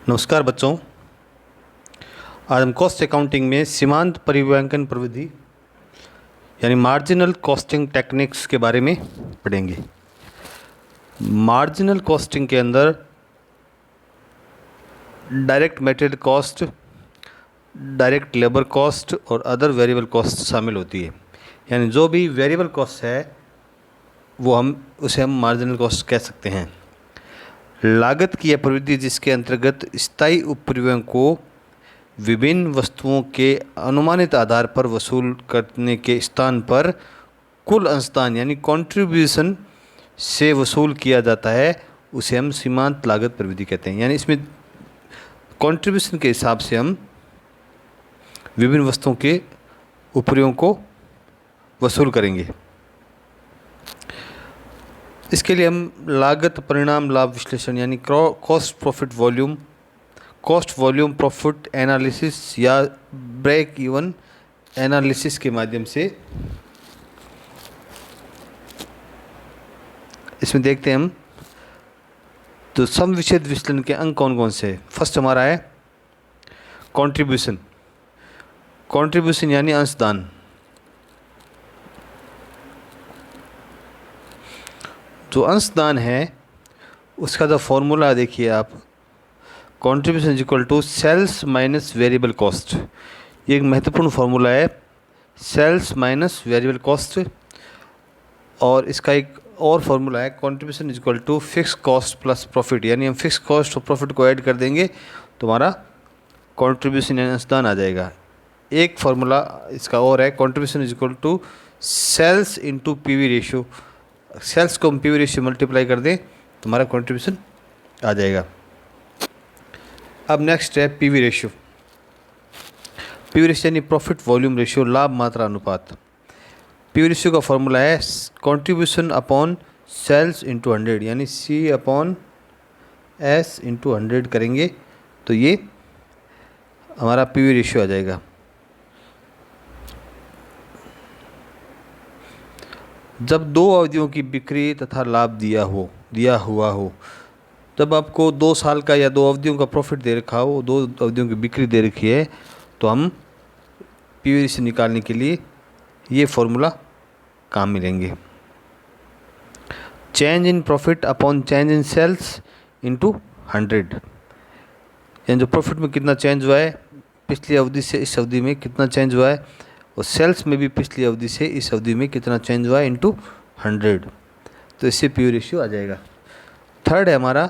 नमस्कार बच्चों। आज हम कॉस्ट अकाउंटिंग में सीमांत परिव्यंजक प्रविधि यानी मार्जिनल कॉस्टिंग टेक्निक्स के बारे में पढ़ेंगे। मार्जिनल कॉस्टिंग के अंदर direct material cost, direct labour cost और अदर वेरिएबल कॉस्ट शामिल होती है। यानी जो भी वेरिएबल कॉस्ट है वो उसे हम मार्जिनल कॉस्ट कह सकते हैं। लागत की यह प्रवृत्ति जिसके अंतर्गत स्थायी उपरिव्ययों को विभिन्न वस्तुओं के अनुमानित आधार पर वसूल करने के स्थान पर कुल अंशदान यानी कंट्रीब्यूशन से वसूल किया जाता है, उसे हम सीमांत लागत प्रवृत्ति कहते हैं। यानी इसमें कंट्रीब्यूशन के हिसाब से हम विभिन्न वस्तुओं के उपरिव्यों को वसूल करेंगे। इसके लिए हम लागत परिणाम लाभ विश्लेषण यानी कॉस्ट वॉल्यूम प्रॉफिट एनालिसिस या ब्रेक इवन एनालिसिस के माध्यम से इसमें देखते हैं हम। तो सम विच्छेद विश्लेषण के अंक कौन कौन से हैं। फर्स्ट हमारा है कंट्रीब्यूशन यानी अंशदान। जो अंशदान है उसका जो फॉर्मूला देखिए आप, contribution is equal to sales minus variable cost. ये एक महत्वपूर्ण फार्मूला है, सेल्स माइनस वेरिएबल कॉस्ट। और इसका एक और फार्मूला है contribution is equal to fix cost plus profit. यानी हम फिक्स कॉस्ट और प्रॉफिट को ऐड कर देंगे तो हमारा कंट्रीब्यूशन यानी अंशदान आ जाएगा। एक फार्मूला इसका और है contribution is equal to sales into PV ratio. Sales को हम पीवी रेशियो मल्टीप्लाई कर दें तो हमारा कंट्रीब्यूशन आ जाएगा। अब नेक्स्ट है पीवी रेशियो। पीवी रेशियो यानी प्रॉफिट वॉल्यूम रेशियो, लाभ मात्रा अनुपात। पीवी रेशियो का फॉर्मूला है कंट्रीब्यूशन अपॉन सेल्स इंटू 100 यानी सी अपॉन एस इंटू 100 करेंगे तो ये हमारा पीवी रेशियो आ जाएगा। जब दो अवधियों की बिक्री तथा लाभ दिया हुआ हो, जब आपको 2 साल का या 2 अवधियों का प्रॉफिट दे रखा हो, 2 अवधियों की बिक्री दे रखी है, तो हम पीवी रेशियो निकालने के लिए ये फॉर्मूला काम में लेंगे। Change in profit upon change in sales into 100। यानी जो प्रॉफिट में कितना चेंज हुआ है पिछली अवधि से इस अवधि में कितना चेंज हुआ है, और सेल्स में भी पिछली अवधि से इस अवधि में कितना चेंज हुआ है इंटू 100, तो इससे पीवी रेशियो आ जाएगा। थर्ड है हमारा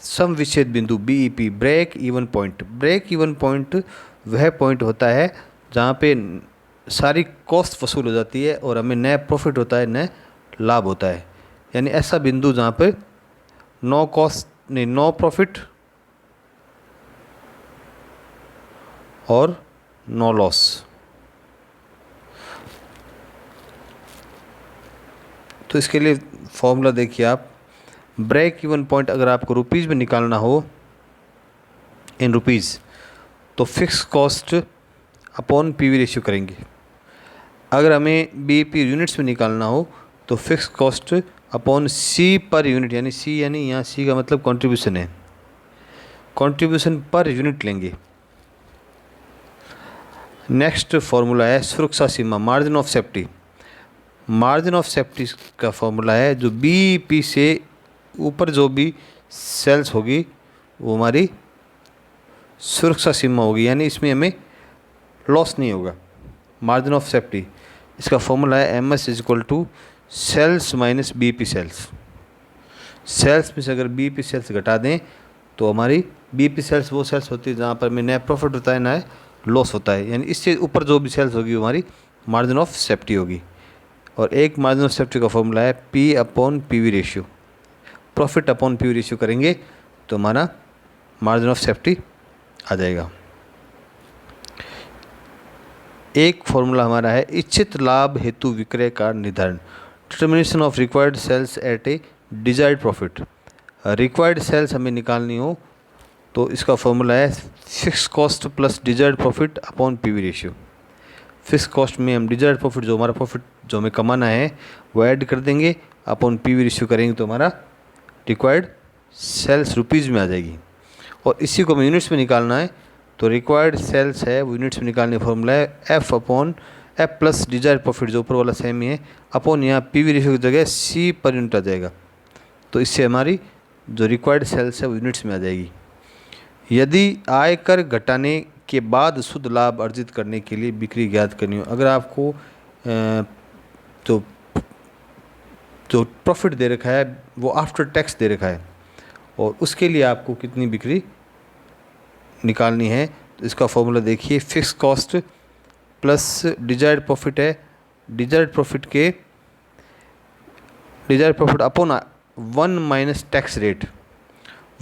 सम विच्छेद बिंदु BEP, break even point. Break even point वह पॉइंट होता है जहाँ पे सारी कॉस्ट वसूल हो जाती है और हमें नया प्रॉफिट होता है, नया लाभ होता है। यानी ऐसा बिंदु जहाँ पे नो प्रॉफिट और नो लॉस। तो इसके लिए फॉर्मूला देखिए आप, ब्रेक इवन पॉइंट अगर आपको रुपीज़ में निकालना हो इन रुपीज़ तो fix cost upon PV ratio करेंगे। अगर हमें बीईपी यूनिट्स में निकालना हो तो फिक्स कॉस्ट अपॉन सी पर यूनिट, यानी सी यानी यहाँ सी का मतलब कंट्रीब्यूशन है, कंट्रीब्यूशन पर यूनिट लेंगे। नेक्स्ट फॉर्मूला है सुरक्षा सीमा, margin of safety. Margin of safety का फॉर्मूला है जो बीईपी से ऊपर जो भी सेल्स होगी वो हमारी सुरक्षा सीमा होगी, यानी इसमें हमें लॉस नहीं होगा। मार्जिन ऑफ सेफ्टी, इसका फॉर्मूला है M S is equal to sales minus BEP sales. Sales में से अगर बीईपी सेल्स घटा दें तो हमारी बीईपी सेल्स वो सेल्स होती है जहाँ पर हमें नया प्रॉफिट होता है, नया लॉस होता है। यानी इससे ऊपर जो भी सेल्स होगी वो हमारी मार्जिन ऑफ सेफ्टी होगी। और एक मार्जिन ऑफ सेफ्टी का फॉर्मूला है P upon PV ratio. Profit upon PV ratio करेंगे तो हमारा मार्जिन ऑफ सेफ्टी आ जाएगा। एक फॉर्मूला हमारा है इच्छित लाभ हेतु विक्रय का निर्धारण, determination of required sales at a desired profit. Required sales हमें निकालनी हो तो इसका फॉर्मूला है fix cost plus desired profit upon PV ratio. Fix cost में हम डिजायर्ड प्रॉफिट जो हमारा प्रॉफिट जो हमें कमाना है वो ऐड कर देंगे, अपॉन पीवी रेशियो करेंगे तो हमारा रिक्वायर्ड सेल्स रुपीज़ में आ जाएगी। और इसी को हमें यूनिट्स में निकालना है, तो रिक्वायर्ड सेल्स है वो यूनिट्स में निकालने का फॉर्मूला है F प्लस डिजायर्ड प्रॉफिट, जो ऊपर वाला सेम ही है, अपॉन यहाँ पीवी रेशियो की जगह C पर यूनिट आ जाएगा। तो इससे हमारी जो रिक्वायर्ड सेल्स है वो यूनिट्स में आ जाएगी। यदि आयकर घटाने के बाद शुद्ध लाभ अर्जित करने के लिए बिक्री ज्ञात करनी हो, अगर आपको जो जो प्रॉफिट दे रखा है वो आफ्टर टैक्स दे रखा है और उसके लिए आपको कितनी बिक्री निकालनी है, तो इसका फॉर्मूला देखिए, fix cost plus desired profit है, desired profit upon 1 minus tax rate,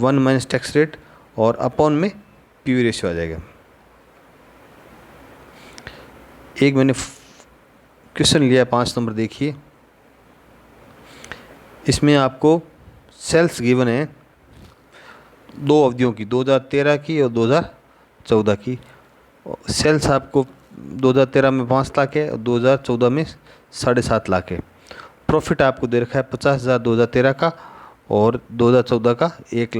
1 minus tax rate और अपॉन में पीवी रेशियो आ जाएगा। एक मैंने क्वेश्चन लिया 5 नंबर, देखिए इसमें आपको सेल्स गिवन है 2 अवधियों की, 2013 की और 2014 की। सेल्स आपको 2013 में 5 लाख है और 2014 में 7.5 लाख है। प्रॉफिट आपको दे रखा है 50,000 2013 का और 2014 का 1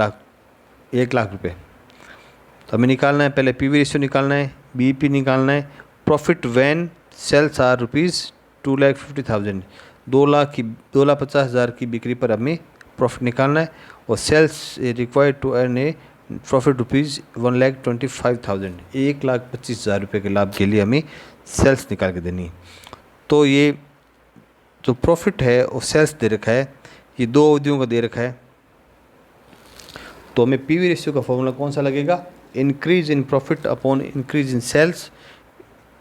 लाख रुपए। तो हमें निकालना है, पहले पीवी रेशियो निकालना है, बीईपी निकालना है, प्रॉफिट व्हेन सेल्स आर ₹2,50,000, 2,50,000 की बिक्री पर हमें प्रॉफिट निकालना है और sales required to earn a profit ₹1,25,000, 1,25,000 रुपये के लाभ के लिए हमें सेल्स निकाल के देनी है। तो ये जो प्रॉफिट है और सेल्स दे रखा है, ये 2 अवधियों का दे रखा है, तो हमें पीवी रेशियो का फॉर्मूला कौन सा लगेगा, increase in profit upon increase in sales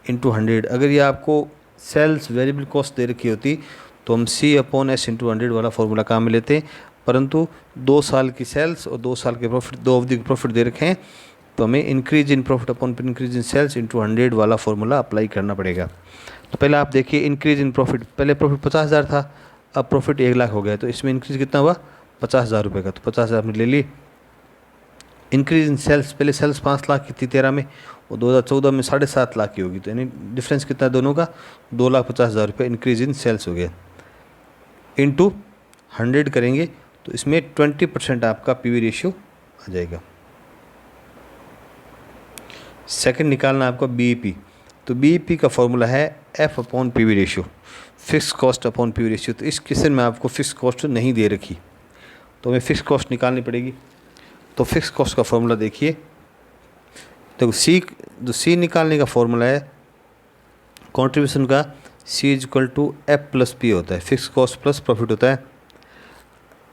into 100। अगर ये आपको सेल्स वेरिएबल कॉस्ट दे रखी होती तो हम C/S इंटू 100 वाला फॉर्मूला काम में लेते हैं, परंतु 2 साल की सेल्स और 2 साल के प्रॉफिट, 2 अवधि के प्रॉफिट दे रखे हैं, तो हमें increase in profit upon increase in sales into 100 वाला फॉर्मूला अप्लाई करना पड़ेगा। तो पहले आप देखिए, इंक्रीज इन प्रॉफिट, पहले प्रॉफिट 50,000 था, अब प्रॉफिट 1 लाख हो गया, तो इसमें इंक्रीज कितना हुआ 50,000 रुपये का, तो 50,000 हमने ले ली। इंक्रीज इन सेल्स, पहले सेल्स 5 लाख की थी 13 में और 2014 में 7.5 लाख की होगी, तो यानी डिफरेंस कितना दोनों का, 2,50,000 रुपये इंक्रीज इन सेल्स हो गया। इंटू 100 करेंगे तो इसमें 20% आपका पीवी रेशियो आ जाएगा। सेकंड निकालना आपका बीईपी, तो बीईपी का फॉर्मूला है F upon PV ratio, fix cost upon PV ratio. तो इस क्वेश्चन में आपको फिक्स कॉस्ट नहीं दे रखी, तो हमें फिक्स कॉस्ट निकालनी पड़ेगी। तो फिक्स कॉस्ट का फॉर्मूला देखिए, तो सी निकालने का फॉर्मूला है कंट्रीब्यूशन का, C=F+P होता है, फिक्स कॉस्ट प्लस प्रॉफिट होता है।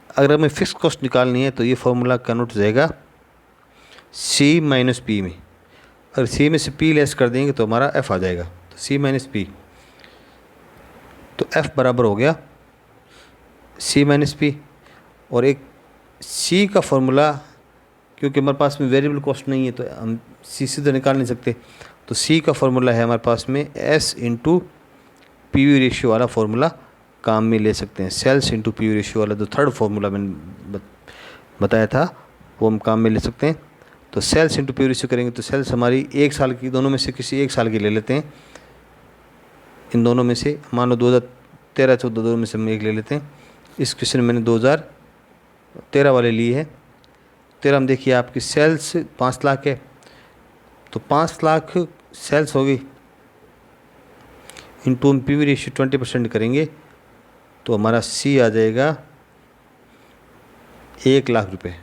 अगर हमें फिक्स कॉस्ट निकालनी है तो ये फॉर्मूला कन्वर्ट हो जाएगा C माइनस पी में, अगर C में से P लेस कर देंगे तो हमारा F आ जाएगा, तो C माइनस पी, तो F बराबर हो गया C माइनस पी। और एक C का फॉर्मूला, क्योंकि हमारे पास में वेरिएबल कॉस्ट नहीं है तो हम C से तो निकाल नहीं सकते, तो C का फॉर्मूला है हमारे पास में S इंटू पीवी रेशियो वाला फॉर्मूला काम में ले सकते हैं। सेल्स इंटू पीवी रेशियो वाला जो थर्ड फॉर्मूला मैंने बताया था वो हम काम में ले सकते हैं। तो सेल्स इंटू पीवी रेशियो करेंगे तो सेल्स हमारी 1 साल की, दोनों में से किसी 1 साल की ले लेते हैं, इन दोनों में से, मान लो 2013-14 दोनों में से हम एक ले लेते हैं। इस क्वेश्चन में मैंने 2013 वाले लिए है। 13 में देखिए आपकी सेल्स 5 लाख है, तो 5 लाख सेल्स होगी, इंटू पीवी रेशियो 20% करेंगे तो हमारा C आ जाएगा 1 लाख रुपए,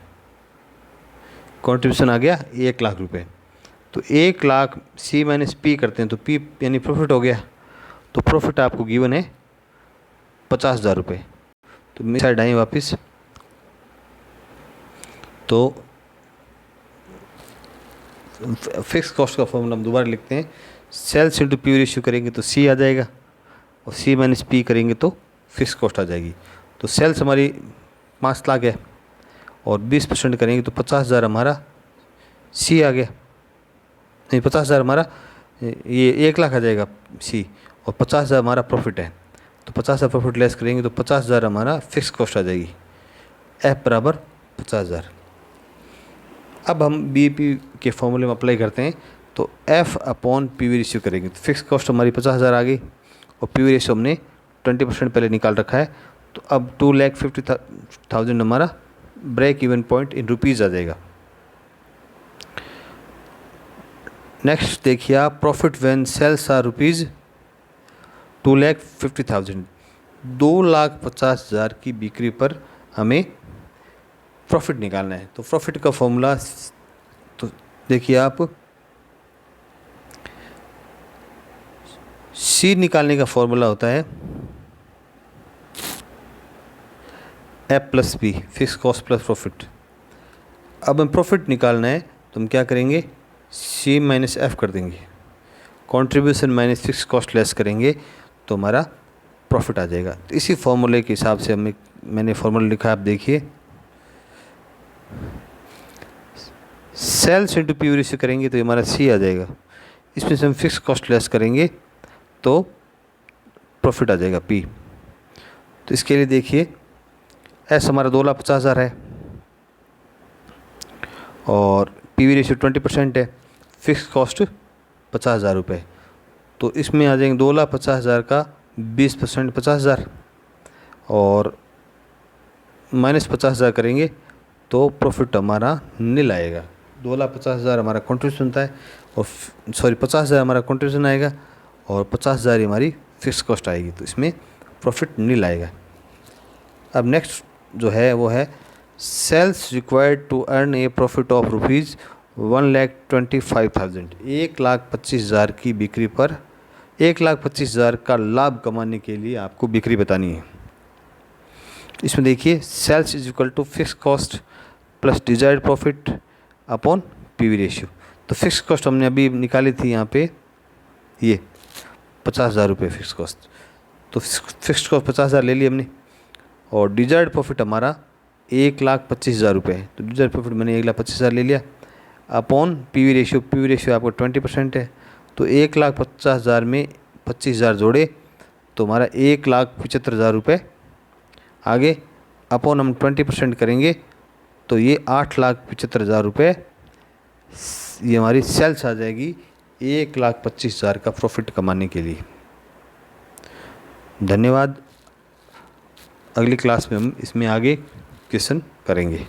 कंट्रीब्यूशन आ गया 1 लाख रुपए। तो 1 लाख C माइनस P करते हैं तो P यानी प्रॉफिट हो गया, तो प्रॉफिट आपको गिवन है 50,000 रुपये। तो मेरी साइड आए वापस, तो फिक्स कॉस्ट का फॉर्मूला हम दोबारा लिखते हैं, सेल्स इंटू पी रेशियो करेंगे तो C आ जाएगा और C माइनस P करेंगे तो फिक्स कॉस्ट आ जाएगी। तो सेल्स हमारी 5 लाख है और 20% करेंगे तो 50,000 हमारा C आ गया, नहीं 50,000 हमारा, ये 1 लाख आ जाएगा C और 50,000 हमारा प्रॉफिट है, तो 50,000 प्रॉफिट लेस करेंगे तो 50,000 हमारा फिक्स कॉस्ट आ जाएगी, F बराबर 50,000। अब हम बीईपी के फॉर्मूले में अप्लाई करते हैं, तो F अपॉन पीवी रेशियो करेंगे तो फिक्स कॉस्ट हमारी 50,000 आ गई और पीवी रेशियो हमने 20% पहले निकाल रखा है, तो अब 2,50,000 हमारा break even point in rupees आ जाएगा। नेक्स्ट देखिए आप, profit when sales are rupees 2,50,000, 2,50,000 की बिक्री पर हमें प्रॉफिट निकालना है। तो प्रॉफिट का फॉर्मूला तो देखिए आप, सी निकालने का फॉर्मूला होता है F plus B, fix cost plus profit. अब हमें प्रॉफिट निकालना है तो हम क्या करेंगे, सी माइनस एफ कर देंगे, contribution minus fix cost less करेंगे तो हमारा प्रॉफिट आ जाएगा। तो इसी फॉर्मूले के हिसाब से मैंने फॉर्मूला लिखा, आप देखिए, सेल्स इंटू पी रेशियो करेंगे तो हमारा सी आ जाएगा, इसमें से हम फिक्स कॉस्ट लेस करेंगे तो प्रॉफिट आ जाएगा पी। तो इसके लिए देखिए, एस हमारा 2,50,000 है और पी रेशियो 20% है, फिक्स कॉस्ट 50,000 रुपये। तो इसमें आ जाएंगे 2,50,000 का 20% 50,000 और माइनस 50,000 करेंगे तो प्रॉफिट हमारा नील आएगा। 2,50,000 हमारा कंट्रीब्यूशन था और 50,000 हमारा कंट्रीब्यूशन आएगा और 50,000 हमारी फिक्स कॉस्ट आएगी, तो इसमें प्रॉफिट नील आएगा। अब नेक्स्ट जो है वो है, sales required to earn a profit of rupees 1,25,000, 1,25,000 की बिक्री पर 1,25,000 का लाभ कमाने के लिए आपको बिक्री बतानी है। इसमें देखिए, sales is equal to fix cost plus desired profit upon PV ratio. तो फिक्स कॉस्ट हमने अभी निकाली थी यहाँ पे, ये 50,000 रुपये फिक्स कॉस्ट, तो फिक्स कॉस्ट 50,000 ले ली हमने और डिजायर्ड प्रॉफिट हमारा 1,25,000 रुपये है। तो डिजायर्ड प्रॉफिट मैंने 1,25,000 ले लिया अपॉन पीवी रेशियो आपको 20% है, तो 1,50,000 में 25,000 जोड़े तो हमारा 1,75,000 रुपये आगे, अपॉन हम 20% करेंगे तो ये 8,75,000 रुपये ये हमारी सेल्स आ जाएगी 1,25,000 का प्रॉफिट कमाने के लिए। धन्यवाद। अगली क्लास में हम इसमें आगे क्वेश्चन करेंगे।